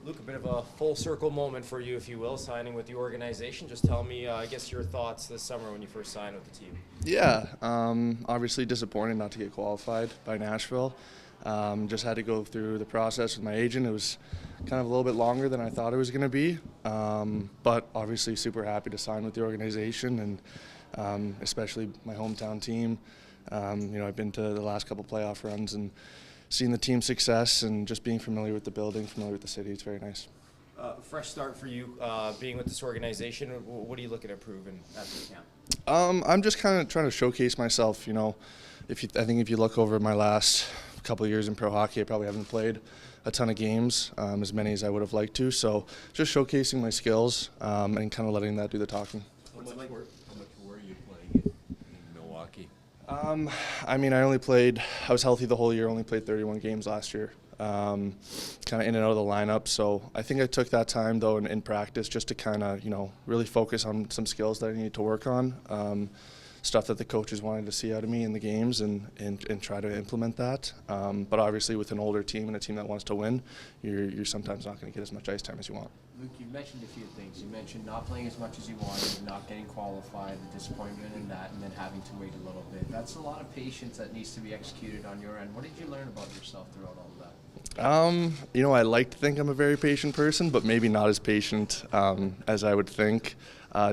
Luke, a bit of a full circle moment for you, if you will, signing with the organization. Just tell me, I guess, your thoughts this summer when you first signed with the team. Yeah, obviously disappointed not to get qualified by Nashville. Just had to go through the process with my agent. It was kind of a little bit longer than I thought it was going to be, but obviously super happy to sign with the organization and especially my hometown team. I've been to the last couple playoff runs and seen the team's success, and just being familiar with the building, familiar with the city, it's very nice. Fresh start for you, being with this organization. What are you looking to improve in at this camp? I'm just kind of trying to showcase myself. I think if you look over my last couple of years in pro hockey, I probably haven't played a ton of games, as many as I would have liked to. So just showcasing my skills and kind of letting that do the talking. How much were you playing in Milwaukee? I was healthy the whole year, only played 31 games last year. Kind of in and out of the lineup. So I think I took that time, though, in practice just to kind of, really focus on some skills that I needed to work on, stuff that the coaches wanted to see out of me in the games and try to implement that. But obviously with an older team and a team that wants to win, you're sometimes not going to get as much ice time as you want. Luke, you mentioned a few things. You mentioned not playing as much as you wanted, not getting qualified, the disappointment in that, and then having to wait a little bit. That's a lot of patience that needs to be executed on your end. What did you learn about yourself throughout all of that? I like to think I'm a very patient person, but maybe not as patient as I would think.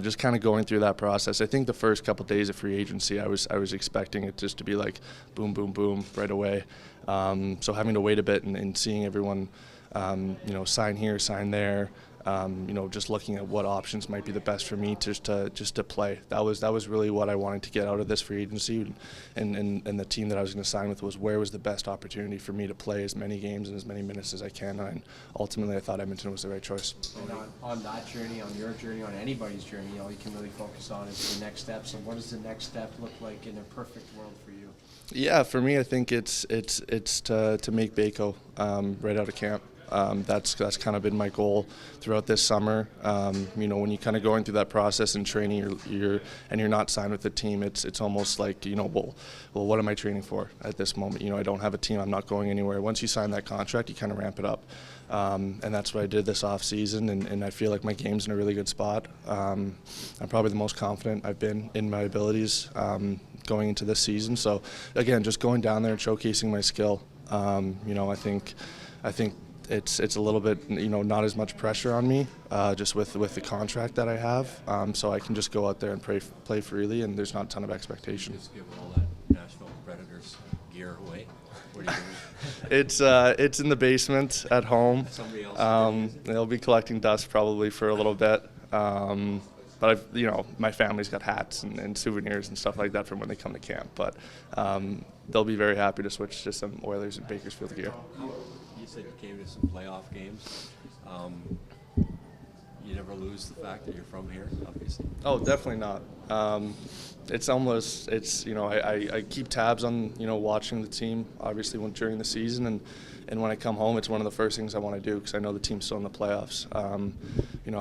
Just kind of going through that process. I think the first couple days of free agency, I was expecting it just to be like boom, boom, boom right away. So having to wait a bit and seeing everyone, sign here, sign there. Just looking at what options might be the best for me just to play. That was really what I wanted to get out of this free agency, and the team that I was going to sign with was where was the best opportunity for me to play as many games and as many minutes as I can. And ultimately, I thought Edmonton was the right choice. And on that journey, on your journey, on anybody's journey, all you can really focus on is the next steps. And what does the next step look like in a perfect world for you? Yeah, for me, I think it's to make Baco right out of camp. That's kind of been my goal throughout this summer. When you're kind of going through that process and training, you're not signed with the team. It's almost like well, what am I training for at this moment? I don't have a team. I'm not going anywhere. Once you sign that contract, you kind of ramp it up, and that's what I did this off season. And I feel like my game's in a really good spot. I'm probably the most confident I've been in my abilities going into this season. So again, just going down there and showcasing my skill. I think. It's a little bit, not as much pressure on me, just with the contract that I have, so I can just go out there and play freely, and there's not a ton of expectation. Just give all that Nashville Predators gear away. What are you doing? It's in the basement at home. Somebody else. They'll be collecting dust probably for a little bit, but my family's got hats and souvenirs and stuff like that from when they come to camp. But they'll be very happy to switch to some Oilers and Bakersfield gear. You said you came to some playoff games. You never lose the fact that you're from here, obviously. Oh, definitely not. I keep tabs on, watching the team, obviously, during the season. And when I come home, it's one of the first things I want to do because I know the team's still in the playoffs. I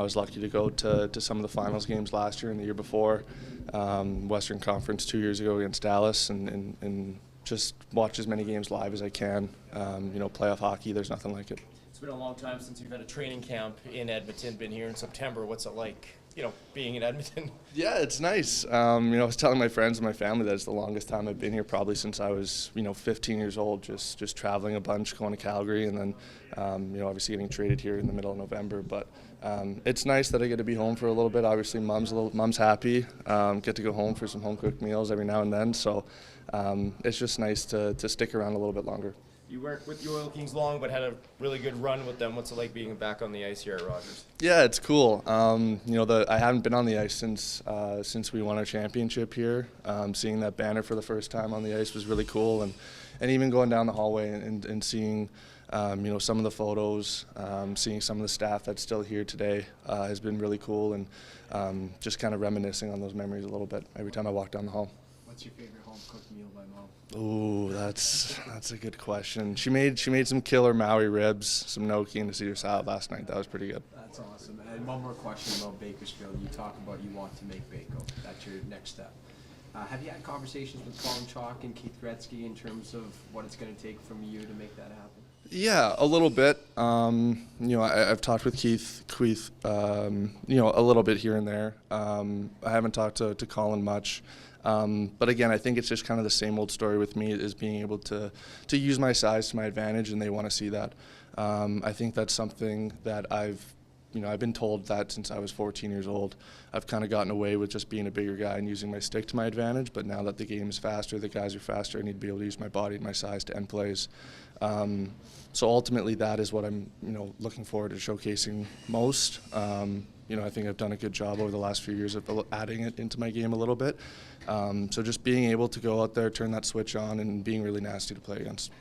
was lucky to go to some of the finals games last year and the year before, Western Conference 2 years ago against Dallas, and just watch as many games live as I can. Playoff hockey, there's nothing like it. It's been a long time since you've had a training camp in Edmonton. Been here in September. What's it like, being in Edmonton? Yeah, it's nice. I was telling my friends and my family that it's the longest time I've been here, probably since I was, 15 years old, just traveling a bunch, going to Calgary, and then, obviously getting traded here in the middle of November. But it's nice that I get to be home for a little bit. Obviously, mom's happy. Get to go home for some home-cooked meals every now and then. So it's just nice to stick around a little bit longer. You worked with the Oil Kings long, but had a really good run with them. What's it like being back on the ice here at Rogers? Yeah, it's cool. I haven't been on the ice since we won our championship here. Seeing that banner for the first time on the ice was really cool, and even going down the hallway and seeing some of the photos, seeing some of the staff that's still here today has been really cool, and just kind of reminiscing on those memories a little bit every time I walk down the hall. What's your favorite home-cooked meal by Mom? Ooh, that's a good question. She made some killer Maui ribs, some gnocchi, and a Caesar salad last night. That was pretty good. That's awesome. And one more question about Bakersfield. You talk about you want to make Baco. That's your next step. Have you had conversations with Colin Chalk and Keith Gretzky in terms of what it's going to take from you to make that happen? Yeah, a little bit. I've talked with Keith, a little bit here and there. I haven't talked to Colin much. But again, I think it's just kind of the same old story with me, is being able to use my size to my advantage, and they want to see that. I think that's something that I've been told that since I was 14 years old. I've kind of gotten away with just being a bigger guy and using my stick to my advantage, but now that the game is faster, the guys are faster, I need to be able to use my body and my size to end plays. So ultimately, that is what I'm, looking forward to showcasing most. I think I've done a good job over the last few years of adding it into my game a little bit. So just being able to go out there, turn that switch on, and being really nasty to play against.